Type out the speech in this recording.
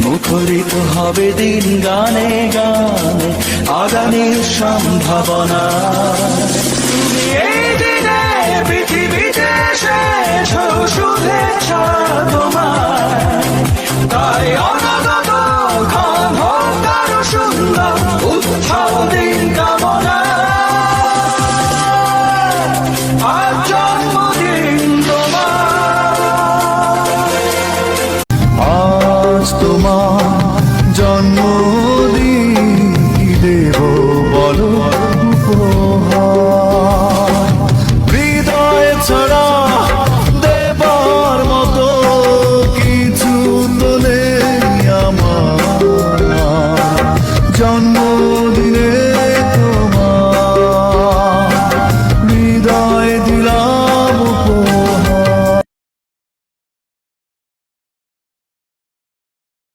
মুখরিত হবে দিন গানে গানে আগামীর সম্ভাবনা। তুমি এই দিনে পৃথিবীতে এসেছো, শুভেচ্ছা তোমার। তাই অনাগত ক্ষণ হোক আরো সুন্দর, উৎসব দিন কামনা। আজ জন্মদিন তোমার, আজ তোমার